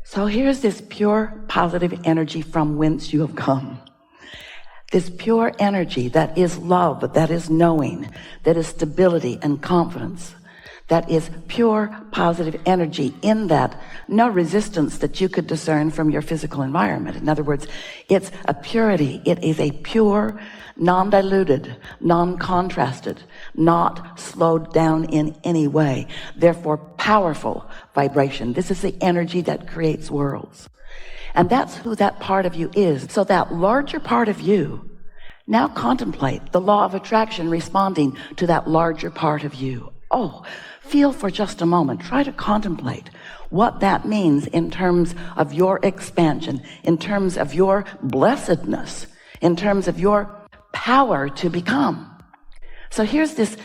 So here's this pure positive energy from whence you have come. This pure energy that is love, that is knowing, that is stability and confidence, that is pure positive energy, in that no resistance that you could discern from your physical environment. In other words, it's a purity. It is a pure, non-diluted, non-contrasted, not slowed down in any way, therefore powerful vibration. This is the energy that creates worlds. And that's who that part of you is. So that larger part of you, now contemplate the law of attraction responding to that larger part of you. Oh, feel for just a moment. Try to contemplate what that means in terms of your expansion, in terms of your blessedness, in terms of your power to become. So here's this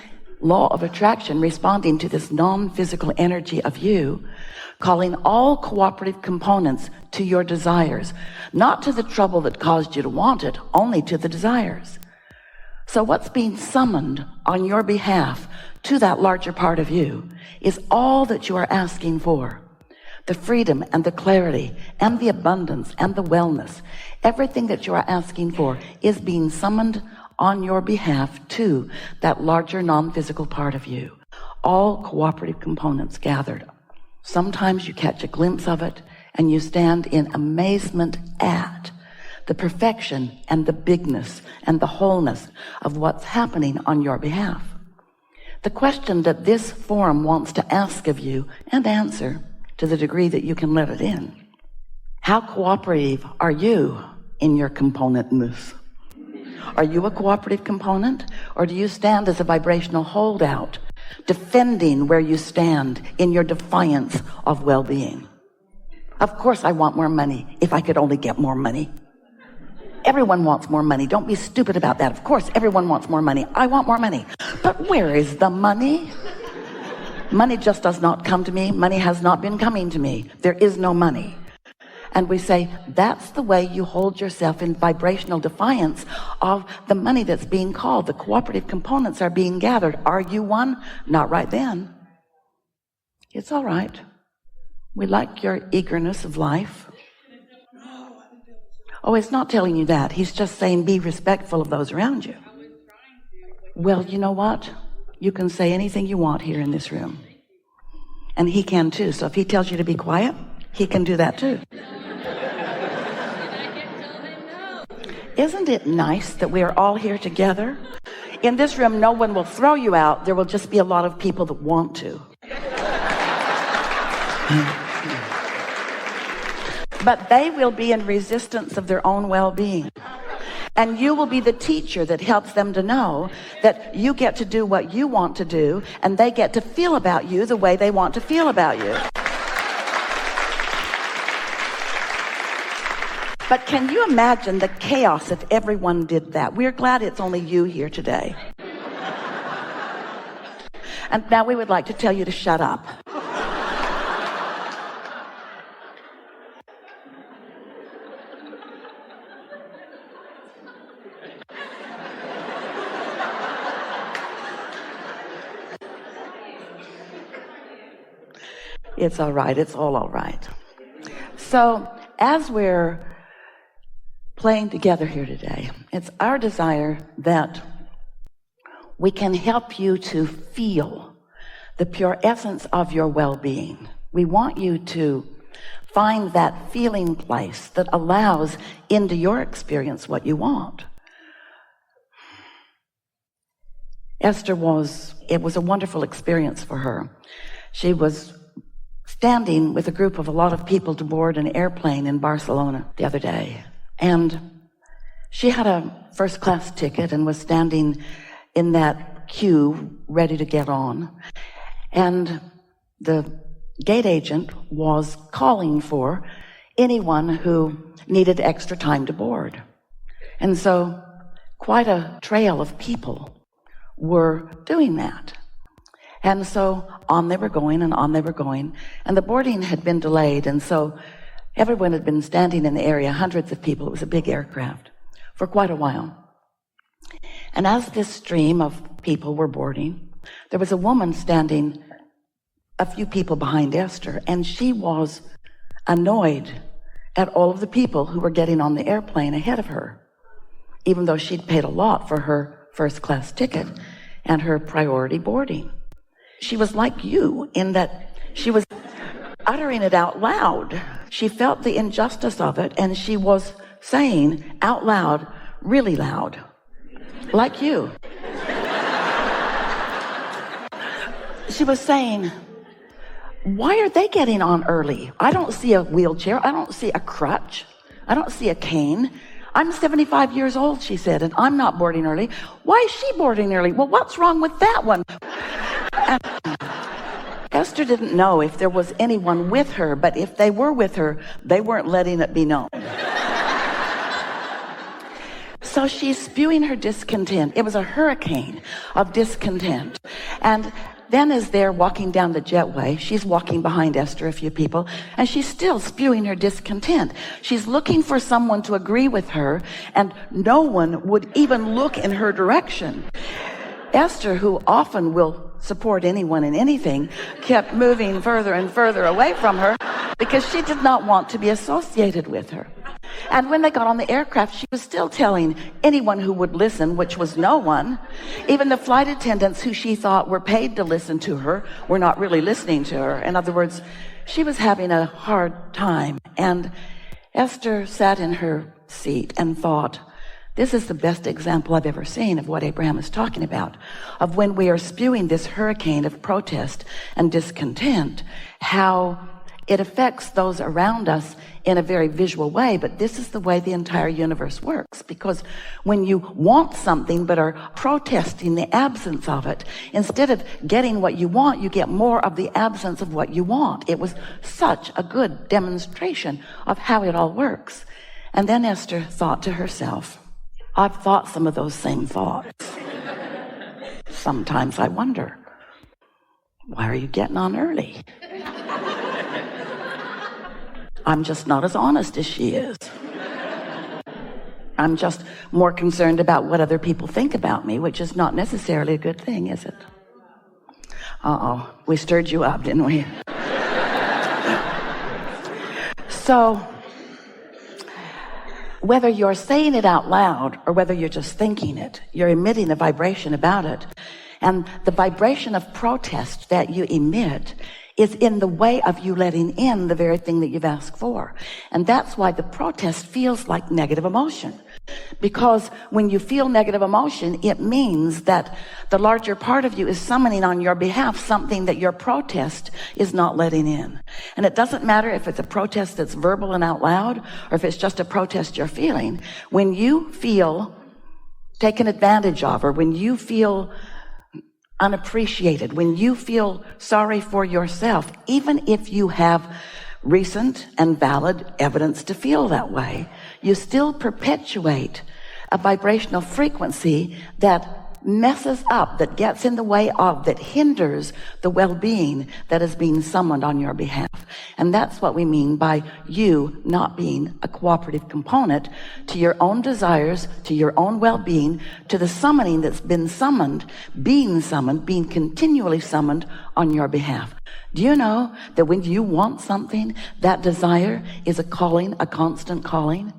law of attraction responding to this non-physical energy of you, calling all cooperative components to your desires, not to the trouble that caused you to want it, only to the desires. So what's being summoned on your behalf to that larger part of you is all that you are asking for. The freedom and the clarity and the abundance and the wellness. Everything that you are asking for is being summoned on your behalf to that larger non-physical part of you. All cooperative components gathered. Sometimes you catch a glimpse of it and you stand in amazement at the perfection and the bigness and the wholeness of what's happening on your behalf. The question that this forum wants to ask of you and answer to the degree that you can let it in: how cooperative are you in your componentness? Are you a cooperative component, or do you stand as a vibrational holdout, defending where you stand in your defiance of well-being? Of course I want more money if I could only get more money. Everyone wants more money. Don't be stupid about that. Of course everyone wants more money. I want more money. But where is the money? Money just does not come to me. Money has not been coming to me. There is no money. And we say, that's the way you hold yourself in vibrational defiance of the money that's being called. The cooperative components are being gathered. Are you one? Not right then. It's all right. We like your eagerness of life. Oh, it's not telling you that. He's just saying be respectful of those around you. Well, you know what? You can say anything you want here in this room. And he can too. So if he tells you to be quiet, he can do that too. Isn't it nice that we are all here together? In this room, no one will throw you out. There will just be a lot of people that want to. But they will be in resistance of their own well-being. And you will be the teacher that helps them to know that you get to do what you want to do, and they get to feel about you the way they want to feel about you. But can you imagine the chaos if everyone did that? We're glad it's only you here today. And now we would like to tell you to shut up. It's all right. It's all right. So as we're playing together here today, it's our desire that we can help you to feel the pure essence of your well-being. We want you to find that feeling place that allows into your experience what you want. Esther it was a wonderful experience for her. She was standing with a group of a lot of people to board an airplane in Barcelona the other day. And she had a first-class ticket and was standing in that queue ready to get on. And the gate agent was calling for anyone who needed extra time to board. And so quite a trail of people were doing that. And so on they were going and on they were going. And the boarding had been delayed. And so everyone had been standing in the area, hundreds of people. It was a big aircraft for quite a while. And as this stream of people were boarding, there was a woman standing a few people behind Esther. And she was annoyed at all of the people who were getting on the airplane ahead of her, even though she'd paid a lot for her first-class ticket and her priority boarding. She was like you in that she was uttering it out loud. She felt the injustice of it, and she was saying out loud, really loud, like you. She was saying, why are they getting on early? I don't see a wheelchair. I don't see a crutch. I don't see a cane. I'm 75 years old, she said, and I'm not boarding early. Why is she boarding early? Well, what's wrong with that one? And Esther didn't know if there was anyone with her, but if they were with her, they weren't letting it be known. So she's spewing her discontent. It was a hurricane of discontent. And then as they're walking down the jetway, she's walking behind Esther, a few people, and she's still spewing her discontent. She's looking for someone to agree with her, and no one would even look in her direction. Esther, who often will support anyone in anything, kept moving further and further away from her because she did not want to be associated with her. And when they got on the aircraft, she was still telling anyone who would listen, which was no one. Even the flight attendants who she thought were paid to listen to her were not really listening to her. In other words, she was having a hard time. And Esther sat in her seat and thought, this is the best example I've ever seen of what Abraham is talking about, of when we are spewing this hurricane of protest and discontent, how it affects those around us in a very visual way. But this is the way the entire universe works, because when you want something but are protesting the absence of it, instead of getting what you want, you get more of the absence of what you want. It was such a good demonstration of how it all works. And then Esther thought to herself, I've thought some of those same thoughts. Sometimes I wonder, why are you getting on early? I'm just not as honest as she is. I'm just more concerned about what other people think about me, which is not necessarily a good thing, is it? Uh-oh, we stirred you up, didn't we? So, whether you're saying it out loud or whether you're just thinking it, you're emitting a vibration about it. And the vibration of protest that you emit is in the way of you letting in the very thing that you've asked for. And that's why the protest feels like negative emotion. Because when you feel negative emotion, it means that the larger part of you is summoning on your behalf something that your protest is not letting in. And it doesn't matter if it's a protest that's verbal and out loud, or if it's just a protest you're feeling. When you feel taken advantage of, or when you feel unappreciated, when you feel sorry for yourself, even if you have recent and valid evidence to feel that way, you still perpetuate a vibrational frequency that messes up, that gets in the way of, that hinders the well-being that is being summoned on your behalf. And that's what we mean by you not being a cooperative component to your own desires, to your own well-being, to the summoning that's been summoned, being continually summoned on your behalf. Do you know that when you want something, that desire is a calling, a constant calling?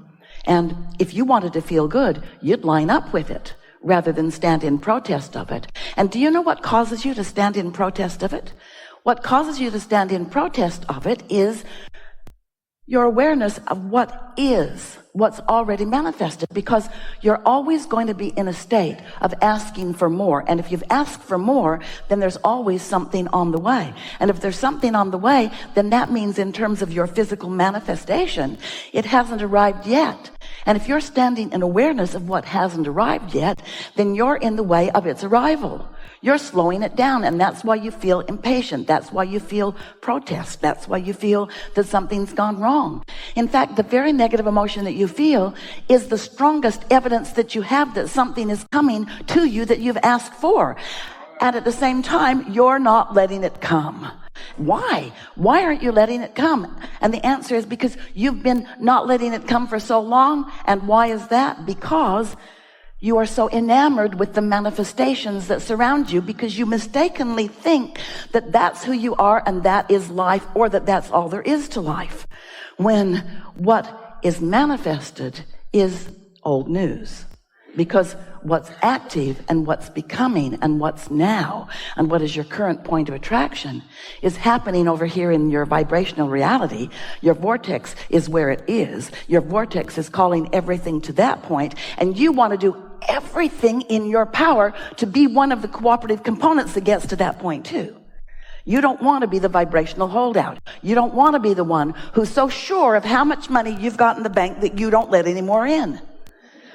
And if you wanted to feel good, you'd line up with it rather than stand in protest of it. And do you know what causes you to stand in protest of it? What causes you to stand in protest of it is your awareness of what is, what's already manifested, because you're always going to be in a state of asking for more. And if you've asked for more, then there's always something on the way. And if there's something on the way, then that means in terms of your physical manifestation, it hasn't arrived yet. And if you're standing in awareness of what hasn't arrived yet, then you're in the way of its arrival. You're slowing it down, and that's why you feel impatient. That's why you feel protest. That's why you feel that something's gone wrong. In fact, the very negative emotion that you feel is the strongest evidence that you have that something is coming to you that you've asked for. And at the same time, you're not letting it come. Why? Why aren't you letting it come? And the answer is because you've been not letting it come for so long. And why is that? Because You are so enamored with the manifestations that surround you because you mistakenly think that that's who you are and that is life, or that that's all there is to life. When what is manifested is old news. Because what's active and what's becoming and what's now and what is your current point of attraction is happening over here in your vibrational reality. Your vortex is where it is. Your vortex is calling everything to that point, and you want to do everything in your power to be one of the cooperative components that gets to that point too. You don't want to be the vibrational holdout. You don't want to be the one who's so sure of how much money you've got in the bank that you don't let any more in.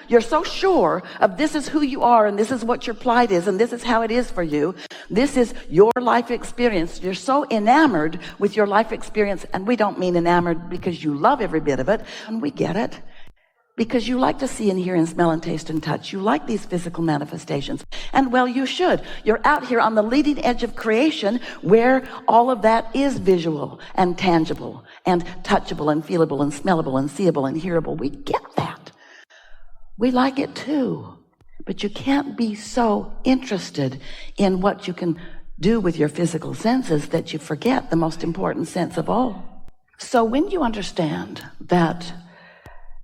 You're so sure of this is who you are, and this is what your plight is, and this is how it is for you. This is your life experience. You're so enamored with your life experience, and we don't mean enamored because you love every bit of it, and we get it. Because you like to see and hear and smell and taste and touch. You like these physical manifestations. And well, you should. You're out here on the leading edge of creation where all of that is visual and tangible and touchable and feelable and smellable and seeable and hearable. We get that. We like it too, but you can't be so interested in what you can do with your physical senses that you forget the most important sense of all. So when you understand that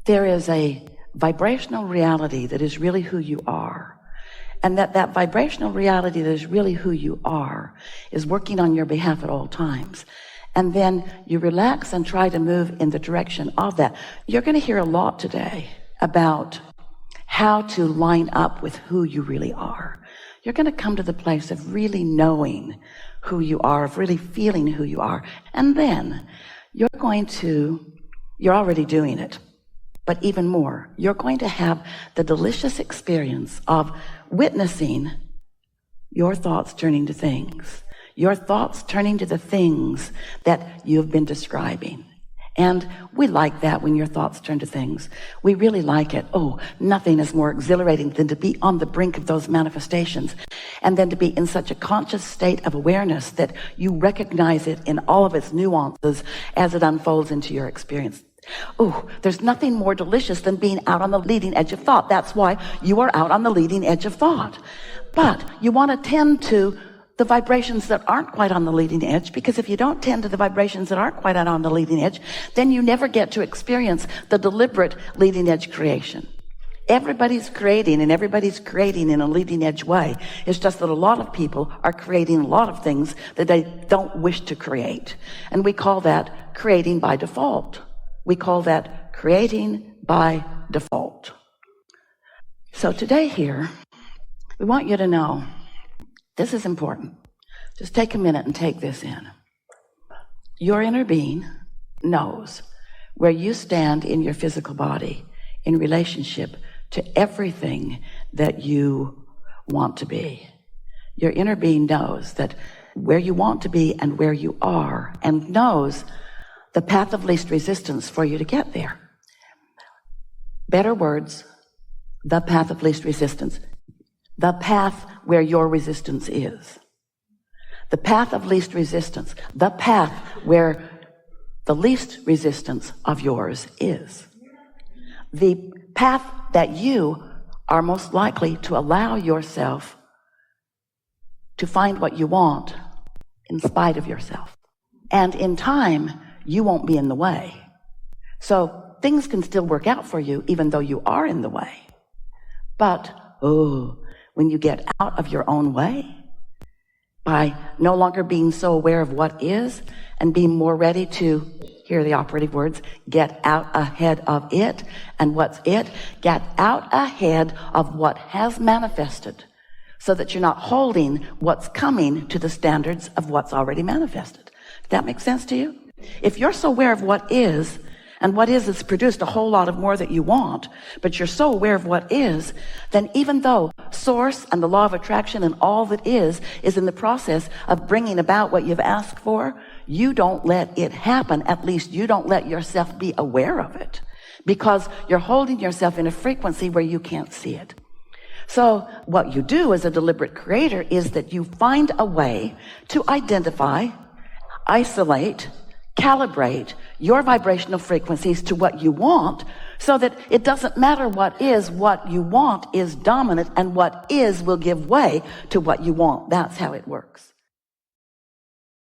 there is a vibrational reality that is really who you are, and that vibrational reality that is really who you are is working on your behalf at all times, and then you relax and try to move in the direction of that, you're going to hear a lot today about how to line up with who you really are. You're going to come to the place of really knowing who you are, of really feeling who you are. And then you're already doing it, but even more, you're going to have the delicious experience of witnessing your thoughts turning to things, your thoughts turning to the things that you've been describing. And we like that when your thoughts turn to things. We really like it. Oh, nothing is more exhilarating than to be on the brink of those manifestations, and then to be in such a conscious state of awareness that you recognize it in all of its nuances as it unfolds into your experience. Oh, there's nothing more delicious than being out on the leading edge of thought. That's why you are out on the leading edge of thought. But you want to tend to the vibrations that aren't quite on the leading edge, because if you don't tend to the vibrations that aren't quite out on the leading edge, then you never get to experience the deliberate leading edge creation. Everybody's creating, and everybody's creating in a leading edge way. It's just that a lot of people are creating a lot of things that they don't wish to create. And we call that creating by default. We call that creating by default. So today here, we want you to know, this is important. Just take a minute and take this in. Your inner being knows where you stand in your physical body in relationship to everything that you want to be. Your inner being knows that where you want to be and where you are, and knows the path of least resistance for you to get there. Better words, the path of least resistance. The path where your resistance is. The path of least resistance. The path where the least resistance of yours is. The path that you are most likely to allow yourself to find what you want in spite of yourself. And in time, you won't be in the way. So things can still work out for you even though you are in the way. But, when you get out of your own way, by no longer being so aware of what is and being more ready to, here are the operative words, get out ahead of it. And what's it? Get out ahead of what has manifested, so that you're not holding what's coming to the standards of what's already manifested. Does that make sense to you? If you're so aware of what is, and what is produced a whole lot of more that you want, but you're so aware of what is, then even though source and the law of attraction and all that is in the process of bringing about what you've asked for, you don't let it happen. At least you don't let yourself be aware of it, because you're holding yourself in a frequency where you can't see it. So what you do as a deliberate creator is that you find a way to identify, isolate, calibrate your vibrational frequencies to what you want, So that it doesn't matter what you want is dominant, and what is will give way to what you want. That's how it works.